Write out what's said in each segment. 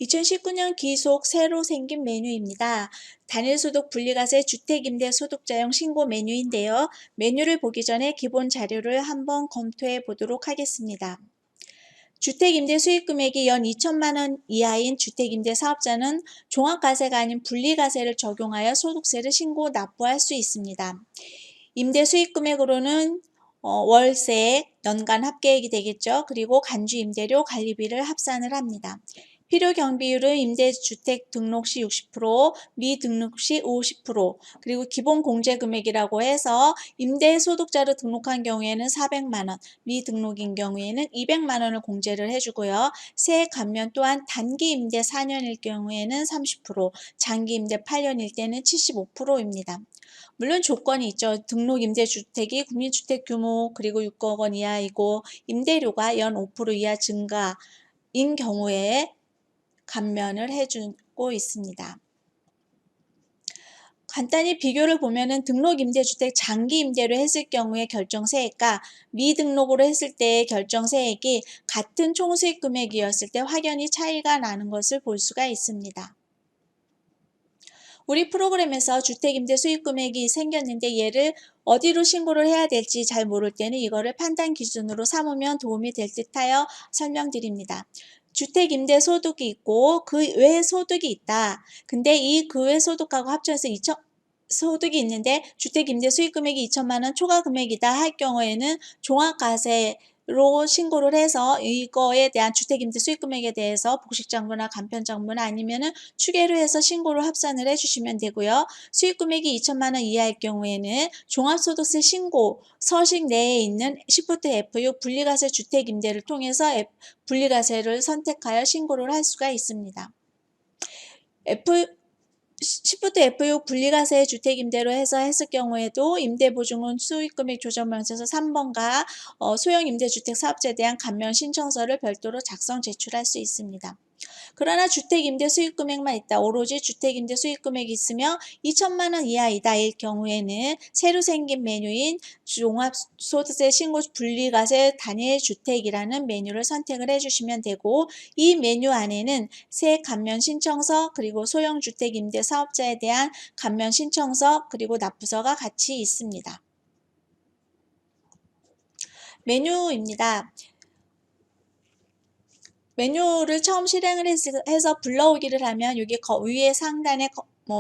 2019년 기속 새로 생긴 메뉴입니다. 단일소득 분리과세 주택임대 소득자용 신고 메뉴인데요. 메뉴를 보기 전에 기본 자료를 한번 검토해 보도록 하겠습니다. 주택임대 수익금액이 연 2천만 원 이하인 주택임대 사업자는 종합과세가 아닌 분리과세를 적용하여 소득세를 신고 납부할 수 있습니다. 임대 수익금액으로는 월세, 연간 합계액이 되겠죠. 그리고 간주임대료, 관리비를 합산을 합니다. 필요 경비율은 임대주택 등록 시 60%, 미등록 시 50%, 그리고 기본 공제금액이라고 해서 임대소득자로 등록한 경우에는 400만 원, 미등록인 경우에는 200만 원을 공제를 해주고요. 세액 감면 또한 단기 임대 4년일 경우에는 30%, 장기 임대 8년일 때는 75%입니다. 물론 조건이 있죠. 등록 임대주택이 국민주택 규모 그리고 6억 원 이하이고 임대료가 연 5% 이하 증가인 경우에 감면을 해주고 있습니다. 간단히 비교를 보면은 등록 임대주택 장기 임대로 했을 경우에 결정세액과 미등록으로 했을 때의 결정세액이 같은 총수익 금액이었을 때 확연히 차이가 나는 것을 볼 수가 있습니다. 우리 프로그램에서 주택임대 수익금액이 생겼는데 얘를 어디로 신고를 해야 될지 잘 모를 때는 이거를 판단 기준으로 삼으면 도움이 될 듯하여 설명드립니다. 주택임대 소득이 있고 그 외 소득이 있다. 근데 이 그 외 소득하고 합쳐서 소득이 있는데 주택임대 수익금액이 2천만 원 초과 금액이다 할 경우에는 종합과세로 신고를 해서 이거에 대한 주택임대 수익금액에 대해서 복식장부나 간편장부나 아니면은 추계로 해서 신고를 합산을 해주시면 되고요. 수익금액이 2천만 원 이하일 경우에는 종합소득세 신고 서식 내에 있는 Shift F6 분리과세 주택임대를 통해서 분리과세를 선택하여 신고를 할 수가 있습니다. Shift F6 분리과세 주택임대로 해서 했을 경우에도 임대보증은 수익금액 조정명세서 3번과 소형임대주택 사업자에 대한 감면 신청서를 별도로 작성 제출할 수 있습니다. 그러나 주택임대 수익금액만 있다. 오로지 주택임대 수익금액이 있으며 2천만 원 이하이다 일 경우에는 새로 생긴 메뉴인 종합소득세 신고 분리과세 단일주택이라는 메뉴를 선택을 해주시면 되고 이 메뉴 안에는 세액 감면 신청서 그리고 소형주택임대 사업자에 대한 감면 신청서 그리고 납부서가 같이 있습니다. 메뉴입니다. 메뉴를 처음 실행을 해서 불러오기를 하면 여기 위에 상단에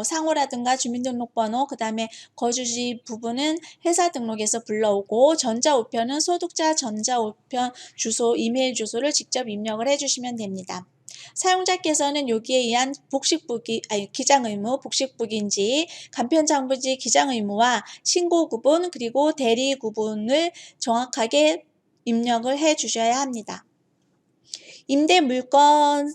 상호라든가 주민등록번호 그 다음에 거주지 부분은 회사 등록에서 불러오고 전자우편은 소득자 전자우편 주소 이메일 주소를 직접 입력을 해주시면 됩니다. 사용자께서는 여기에 의한 기장의무, 복식부기인지, 간편장부지 기장의무와 신고 구분 그리고 대리 구분을 정확하게 입력을 해 주셔야 합니다. 임대물건입니다.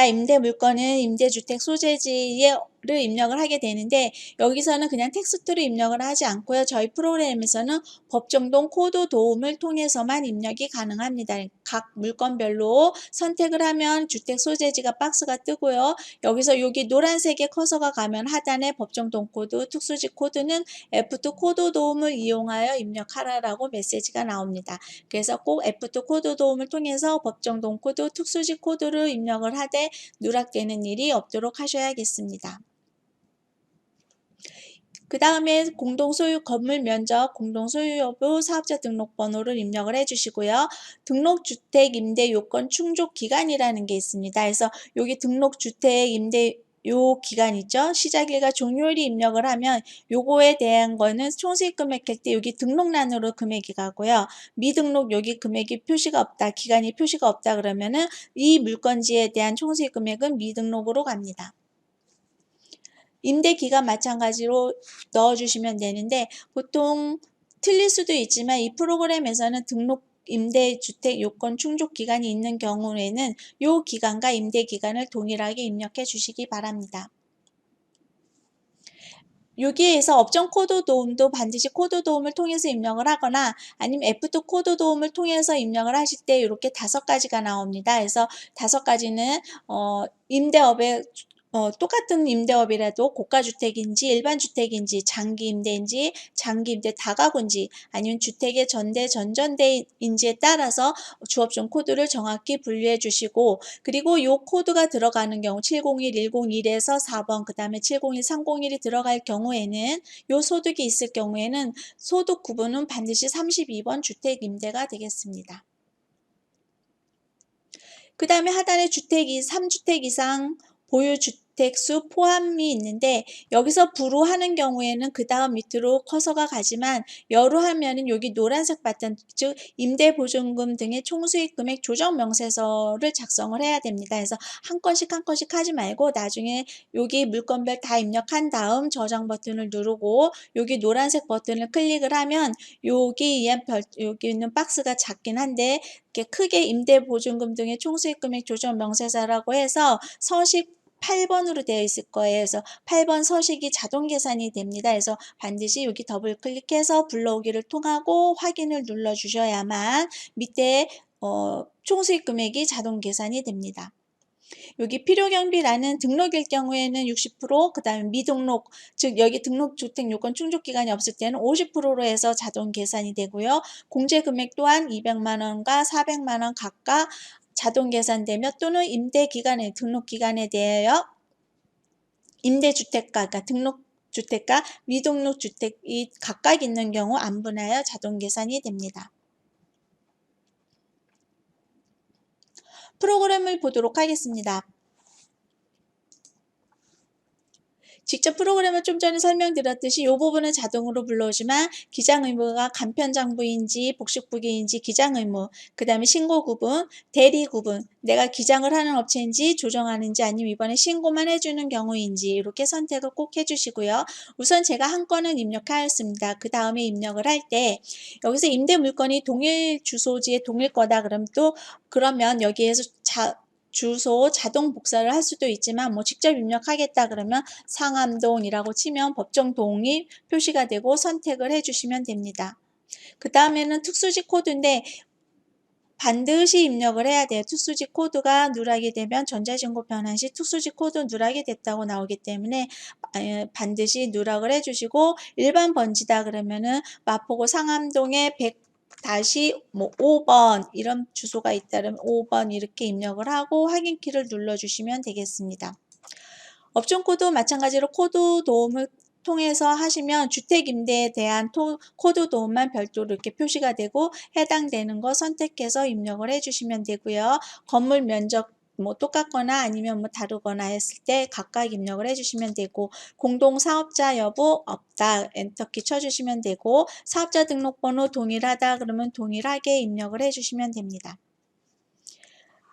임대물건은 임대주택 소재지를 입력을 하게 되는데 여기서는 그냥 텍스트로 입력을 하지 않고요. 저희 프로그램에서는 법정동 코드 도움을 통해서만 입력이 가능합니다. 각 물건별로 선택을 하면 주택 소재지가 박스가 뜨고요. 여기서 여기 노란색의 커서가 가면 하단에 법정동 코드, 특수지 코드는 F2 코드 도움을 이용하여 입력하라라고 메시지가 나옵니다. 그래서 꼭 F2 코드 도움을 통해서 법정동 코드, 특수지 코드를 입력을 하되 누락되는 일이 없도록 하셔야겠습니다. 그 다음에 공동소유 건물 면적, 공동소유 여부, 사업자 등록번호를 입력을 해주시고요. 등록주택 임대 요건 충족 기간이라는 게 있습니다. 그래서 여기 등록주택 임대 요 기간 있죠? 시작일과 종료일이 입력을 하면 요거에 대한 거는 총수익 금액 할 때 여기 등록란으로 금액이 가고요. 미등록 여기 금액이 표시가 없다, 기간이 표시가 없다 그러면은 이 물건지에 대한 총수익 금액은 미등록으로 갑니다. 임대기간 마찬가지로 넣어주시면 되는데 보통 틀릴 수도 있지만 이 프로그램에서는 등록 임대주택 요건 충족 기간이 있는 경우에는 이 기간과 임대 기간을 동일하게 입력해 주시기 바랍니다. 여기에서 업종 코드 도움도 반드시 코드 도움을 통해서 입력을 하거나 아니면 F2 코드 도움을 통해서 입력을 하실 때 이렇게 5가지가 나옵니다. 그래서 5가지는 임대업의 똑같은 임대업이라도 고가주택인지 일반주택인지 장기임대인지 장기임대 다가구인지 아니면 주택의 전대 전전대인지에 따라서 주업종 코드를 정확히 분류해 주시고 그리고 이 코드가 들어가는 경우 701, 101에서 4번 그 다음에 701, 301이 들어갈 경우에는 이 소득이 있을 경우에는 소득 구분은 반드시 32번 주택임대가 되겠습니다. 그 다음에 하단에 주택이 3주택 이상 보유 주택수 포함이 있는데 여기서 부로하는 경우에는 그 다음 밑으로 커서가 가지만 여로 하면은 여기 노란색 버튼 즉 임대보증금 등의 총수익 금액 조정 명세서를 작성을 해야 됩니다. 그래서 한 건씩 한 건씩 하지 말고 나중에 여기 물건별 다 입력한 다음 저장 버튼을 누르고 여기 노란색 버튼을 클릭을 하면 여기 있는 박스가 작긴 한데 이렇게 크게 임대보증금 등의 총수익 금액 조정 명세서라고 해서 서식 8번으로 되어 있을 거예요. 그래서 8번 서식이 자동 계산이 됩니다. 그래서 반드시 여기 더블 클릭해서 불러오기를 통하고 확인을 눌러 주셔야만 밑에 총수익 금액이 자동 계산이 됩니다. 여기 필요경비라는 등록일 경우에는 60%, 그 다음에 미등록, 즉 여기 등록주택 요건 충족기간이 없을 때는 50%로 해서 자동 계산이 되고요. 공제금액 또한 200만원과 400만원 각각 자동 계산되며 또는 임대기간에 등록기간에 대하여 임대주택가, 그러니까 등록주택과 미등록주택이 각각 있는 경우 안분하여 자동 계산이 됩니다. 프로그램을 보도록 하겠습니다. 직접 프로그램을 좀 전에 설명드렸듯이 이 부분은 자동으로 불러오지만 기장의무가 간편장부인지 복식부기인지 기장의무, 그 다음에 신고구분, 대리구분, 내가 기장을 하는 업체인지 조정하는지 아니면 이번에 신고만 해주는 경우인지 이렇게 선택을 꼭 해주시고요. 우선 제가 한 건은 입력하였습니다. 그 다음에 입력을 할 때 여기서 임대 물건이 동일 주소지에 동일 거다 그러면 여기에서 주소 자동 복사를 할 수도 있지만 직접 입력하겠다 그러면 상암동이라고 치면 법정 동이 표시가 되고 선택을 해주시면 됩니다. 그 다음에는 특수지 코드인데 반드시 입력을 해야 돼요. 특수지 코드가 누락이 되면 전자신고 변환 시 특수지 코드 누락이 됐다고 나오기 때문에 반드시 누락을 해주시고 일반 번지다 그러면은 마포구 상암동에 100-5번 이런 주소가 있다면 5번 이렇게 입력을 하고 확인키를 눌러주시면 되겠습니다. 업종 코드 마찬가지로 코드 도움을 통해서 하시면 주택임대에 대한 코드 도움만 별도로 이렇게 표시가 되고 해당되는 거 선택해서 입력을 해주시면 되고요. 건물 면적 똑같거나 아니면 다르거나 했을 때 각각 입력을 해주시면 되고 공동사업자 여부 없다 엔터키 쳐주시면 되고 사업자 등록번호 동일하다 그러면 동일하게 입력을 해주시면 됩니다.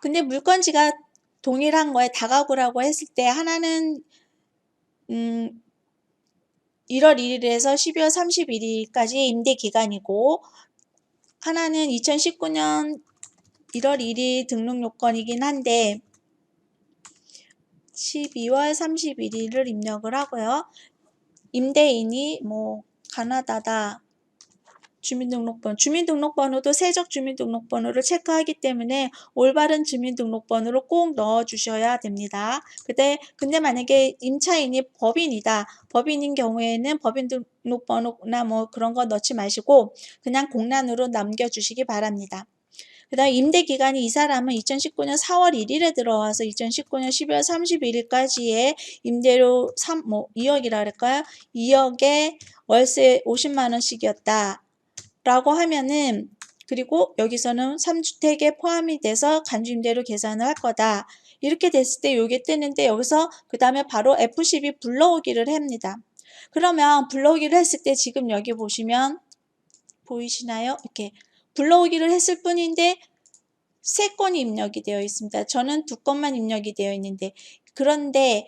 근데 물건지가 동일한 거에 다가구라고 했을 때 하나는 1월 1일에서 12월 31일까지 임대 기간이고 하나는 2019년 1월 1일 등록 요건이긴 한데 12월 31일을 입력을 하고요. 임대인이 가나다다 주민등록번호도 세적 주민등록번호를 체크하기 때문에 올바른 주민등록번호를 꼭 넣어주셔야 됩니다. 근데 만약에 임차인이 법인인 경우에는 법인등록번호나 그런 거 넣지 마시고 그냥 공란으로 남겨주시기 바랍니다. 그 다음 임대기간이 이 사람은 2019년 4월 1일에 들어와서 2019년 12월 31일까지의 임대료 2억이라 그럴까요? 2억에 월세 50만 원씩이었다. 라고 하면은 그리고 여기서는 3주택에 포함이 돼서 간주임대료 계산을 할 거다. 이렇게 됐을 때 요게 뜨는데 여기서 그 다음에 바로 F12 불러오기를 합니다. 그러면 불러오기를 했을 때 지금 여기 보시면 보이시나요? 이렇게 불러오기를 했을 뿐인데 3건이 입력이 되어 있습니다. 저는 2건만 입력이 되어 있는데 그런데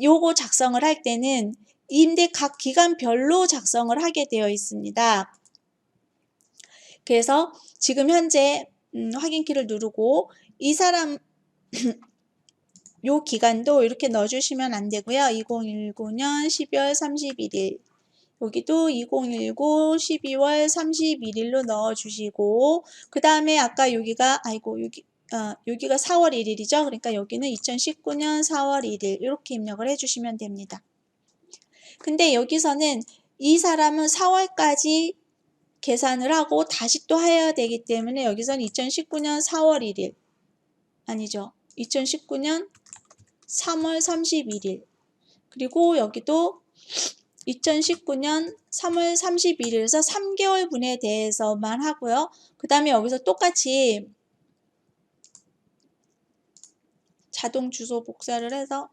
요거 작성을 할 때는 임대 각 기간별로 작성을 하게 되어 있습니다. 그래서 지금 현재 확인키를 누르고 이 사람 요 기간도 이렇게 넣어주시면 안 되고요. 2019년 12월 31일 여기도 2019 12월 31일로 넣어주시고 그 다음에 아까 여기가 여기가 4월 1일이죠. 그러니까 여기는 2019년 4월 1일 이렇게 입력을 해주시면 됩니다. 근데 여기서는 이 사람은 4월까지 계산을 하고 다시 또 해야 되기 때문에 여기서는 2019년 4월 1일 아니죠. 2019년 3월 31일 그리고 여기도 2019년 3월 31일에서 3개월분에 대해서만 하고요. 그 다음에 여기서 똑같이 자동 주소 복사를 해서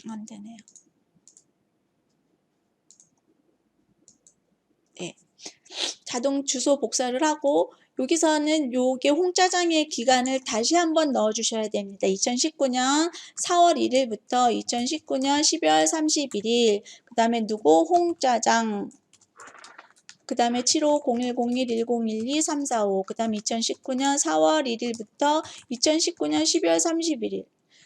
안 되네요. 네. 자동 주소 복사를 하고 여기서는 요게 홍짜장의 기간을 다시 한번 넣어 주셔야 됩니다. 2019년 4월 1일부터 2019년 12월 31일 그 다음에 누구 홍짜장 그 다음에 75010110123455 그 다음에 2019년 4월 1일부터 2019년 12월 31일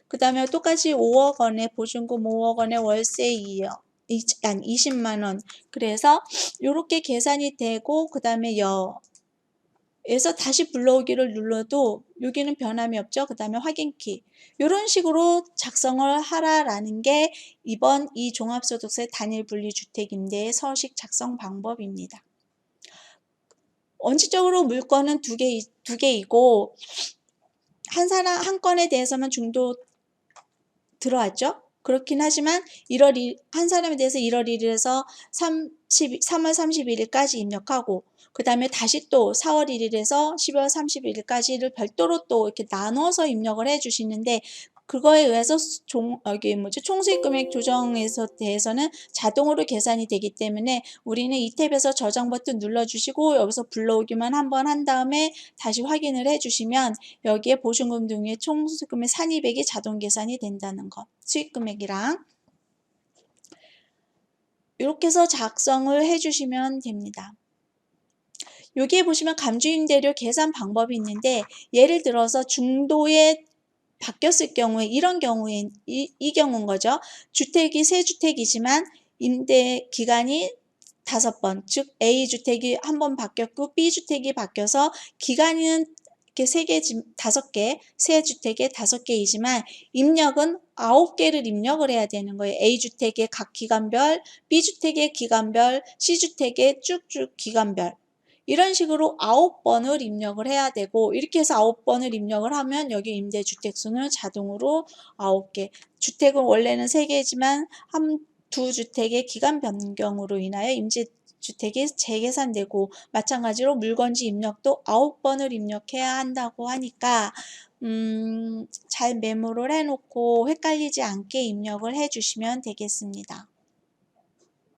그 다음에 똑같이 5억 원의 보증금 5억 원의 월세 20만 원 그래서 이렇게 계산이 되고 그 다음에 에서 다시 불러오기를 눌러도 여기는 변함이 없죠. 그 다음에 확인키 이런 식으로 작성을 하라라는 게 이번 이 종합소득세 단일분리주택임대의 서식 작성 방법입니다. 원칙적으로 물건은 두 개이고 한 건에 대해서만 중도 들어왔죠. 그렇긴 하지만 한 사람에 대해서 1월 1일에서 3월 31일까지 입력하고 그 다음에 다시 또 4월 1일에서 12월 31일까지를 별도로 또 이렇게 나눠서 입력을 해 주시는데 그거에 의해서 총수익 금액 조정에서 대해서는 자동으로 계산이 되기 때문에 우리는 이 탭에서 저장 버튼 눌러주시고 여기서 불러오기만 한번 한 다음에 다시 확인을 해주시면 여기에 보증금 등의 총수익 금액 산입액이 자동 계산이 된다는 것. 수익 금액이랑 이렇게 해서 작성을 해주시면 됩니다. 여기에 보시면 감주임대료 계산 방법이 있는데 예를 들어서 중도에 바뀌었을 경우에 이런 경우에 이 경우인 거죠. 주택이 세 주택이지만 임대 기간이 5번, 즉 A주택이 한 번 바뀌었고 B주택이 바뀌어서 기간은 이렇게 5개, 세 주택에 5개이지만 입력은 9개를 입력을 해야 되는 거예요. A주택의 각 기간별, B주택의 기간별, C주택의 쭉쭉 기간별. 이런 식으로 9번을 입력을 해야 되고 이렇게 해서 9번을 입력을 하면 여기 임대주택 수는 자동으로 9개 주택은 원래는 3개지만 두 주택의 기간 변경으로 인하여 임대주택이 재계산되고 마찬가지로 물건지 입력도 9번을 입력해야 한다고 하니까 잘 메모를 해놓고 헷갈리지 않게 입력을 해주시면 되겠습니다.